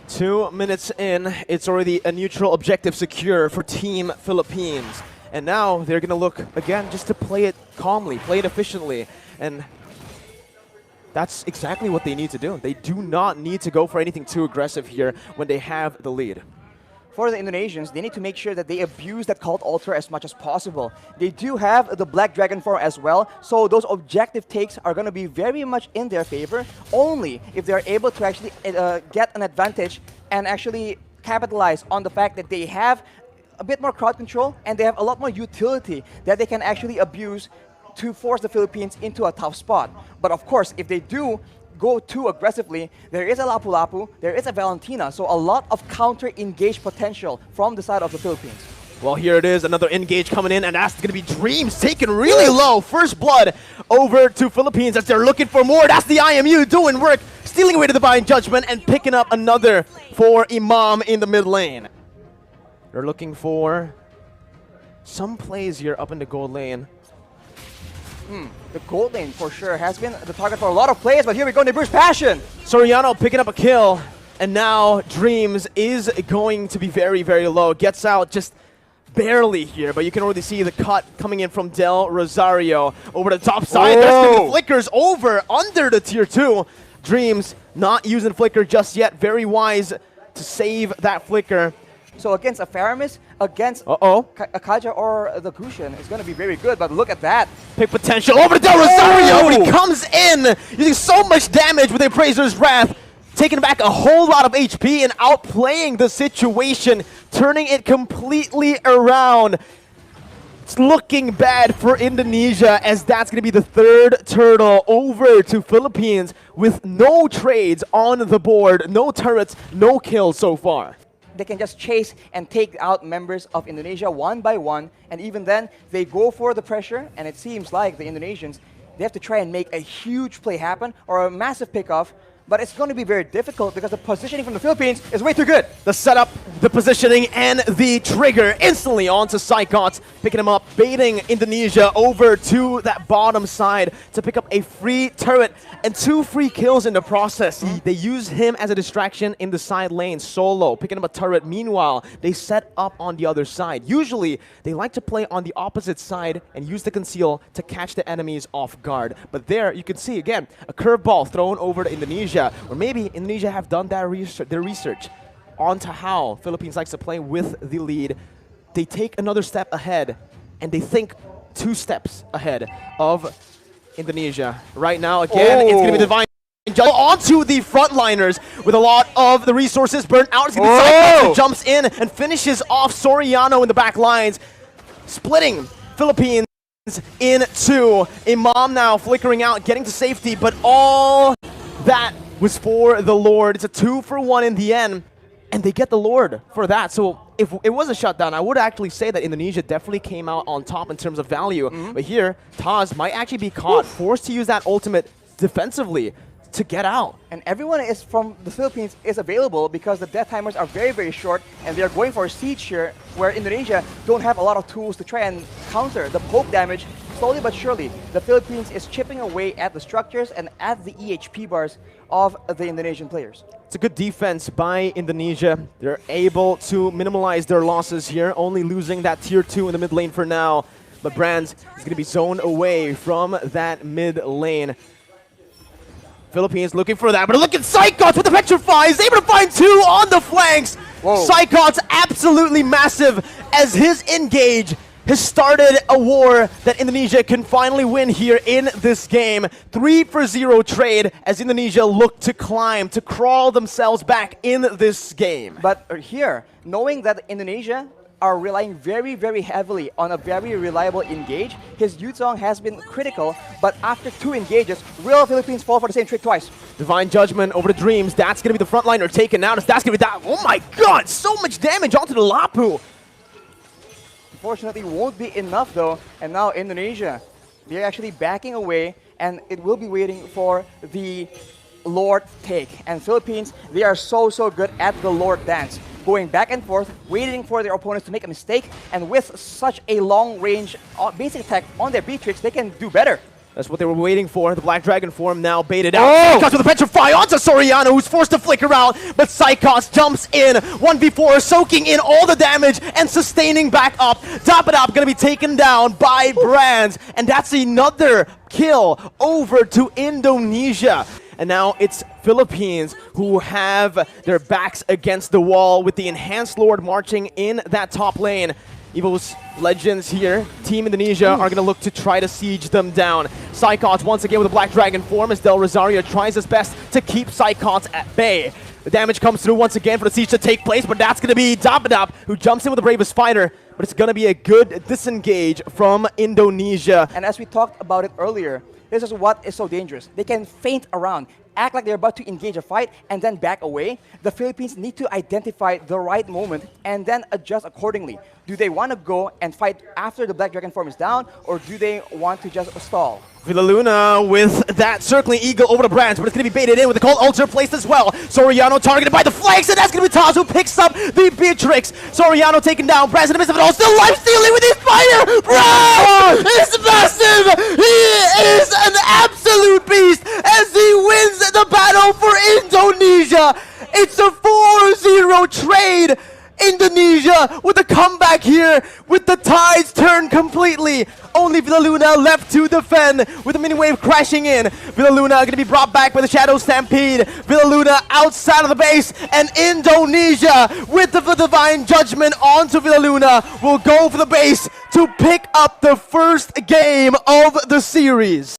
2 minutes in, it's already a neutral objective secure for Team Philippines. And now they're going to look, again, just to play it calmly, play it efficiently. And that's exactly what they need to do. They do not need to go for anything too aggressive here when they have the lead. For the Indonesians, they need to make sure that they abuse that Cult Altar as much as possible. They do have the Black Dragon form as well, so those objective takes are going to be very much in their favor, only if they're able to actually get an advantage and actually capitalize on the fact that they have a bit more crowd control and they have a lot more utility that they can actually abuse to force the Philippines into a tough spot. But of course, if they do go too aggressively, there is a Lapu-Lapu, there is a Valentina, so a lot of counter-engage potential from the side of the Philippines. Well, here it is, another engage coming in, and that's going to be Dreams taken really low. First blood over to Philippines as they're looking for more. That's the IMU doing work, stealing away to the Divine Judgment and picking up another for Imam in the mid lane. They're looking for some plays here up in the gold lane. The gold lane, for sure, has been the target for a lot of plays, but here we go, they burst Passion! Soriano picking up a kill, and now Dreams is going to be very, very low. Gets out just barely here, but you can already see the cut coming in from Del Rosario over the top side. There's going to be flickers over under the tier 2. Dreams not using flicker just yet. Very wise to save that flicker. So against a Faramis, against a Kaja or the Cushion, it's going to be very good, but look at that. Pick potential over to Del Rosario, and he comes in using so much damage with the Appraiser's Wrath, taking back a whole lot of HP and outplaying the situation, turning it completely around. It's looking bad for Indonesia, as that's going to be the third turtle over to Philippines with no trades on the board, no turrets, no kills so far. They can just chase and take out members of Indonesia one by one, and even then, they go for the pressure, and it seems like the Indonesians, they have to try and make a huge play happen or a massive pickoff, but it's going to be very difficult because the positioning from the Philippines is way too good. The setup, the positioning, and the trigger instantly onto Psychots, picking him up, baiting Indonesia over to that bottom side to pick up a free turret and 2 free kills in the process. They use him as a distraction in the side lane solo, picking up a turret. Meanwhile, they set up on the other side. Usually, they like to play on the opposite side and use the conceal to catch the enemies off guard. But there, you can see, again, a curveball thrown over to Indonesia. Or maybe Indonesia have done their research onto how Philippines likes to play with the lead. They take another step ahead, and they think 2 steps ahead of Indonesia. Right now, again, it's going to be Divine Judgment onto the frontliners with a lot of the resources burnt out. It's going to be Cyclops who jumps in and finishes off Soriano in the back lines, splitting Philippines in 2. Imam now flickering out, getting to safety, but all that was for the Lord. It's a 2-for-1 in the end, and they get the Lord for that. So if it was a shutdown, I would actually say that Indonesia definitely came out on top in terms of value. But here, Taz might actually be caught, forced to use that ultimate defensively to get out. And everyone is from the Philippines is available because the death timers are very, very short, and they're going for a siege here where Indonesia don't have a lot of tools to try and counter the poke damage. Slowly but surely, the Philippines is chipping away at the structures and at the EHP bars of the Indonesian players. It's a good defense by Indonesia. They're able to minimize their losses here, only losing that tier 2 in the mid lane for now. But Brands is going to be zoned away from that mid lane. Philippines looking for that, but look at Psychots with the Petrify. He's able to find 2 on the flanks. Psychots absolutely massive as his engage has started a war that Indonesia can finally win here in this game. 3-for-0 trade as Indonesia look to climb, to crawl themselves back in this game. But here, knowing that Indonesia are relying very, very heavily on a very reliable engage, his Yuzong has been critical, but after 2 engages, will Philippines fall for the same trick twice? Divine Judgment over to Dreams. That's going to be the frontliner taken out. That's going to be that. Oh my god, so much damage onto the Lapu. Unfortunately, won't be enough though, and now Indonesia, they're actually backing away, and it will be waiting for the Lord take. And Philippines, they are so good at the Lord dance, going back and forth, waiting for their opponents to make a mistake, and with such a long range basic attack on their Beatrix, they can do better. That's what they were waiting for. The Black Dragon form now baited out. Cuts with a Petrify onto Soriano, who's forced to flicker out, but Psychots jumps in. 1v4, soaking in all the damage and sustaining back up. Top it up, gonna be taken down by Brands, and that's another kill over to Indonesia. And now it's Philippines who have their backs against the wall with the Enhanced Lord marching in that top lane. EVOS Legends here, Team Indonesia, are going to look to try to siege them down. Psychots once again with a Black Dragon form as Del Rosario tries his best to keep Psychots at bay. The damage comes through once again for the siege to take place, but that's going to be Dapadap who jumps in with the Bravest Fighter. But it's going to be a good disengage from Indonesia. And as we talked about it earlier, this is what is so dangerous. They can feint around, act like they're about to engage a fight, and then back away. The Philippines need to identify the right moment and then adjust accordingly. Do they want to go and fight after the Black Dragon form is down, or do they want to just stall? Villaluna with that circling eagle over the Brands, but it's going to be baited in with the cold ulcer placed as well. Soriano targeted by the flanks, and that's going to be Taz who picks up the Beatrix. Soriano taken down, Brands in the midst of it all, still life stealing with his fire! Bro! It's massive! He is an absolute beast as he wins the battle for Indonesia! It's a 4-0 trade! Indonesia with a comeback here with the tides turned completely. Only Villaluna left to defend with the mini wave crashing in. Villaluna going to be brought back by the Shadow Stampede. Villaluna outside of the base, and Indonesia with the Divine Judgment onto Villaluna will go for the base to pick up the first game of the series.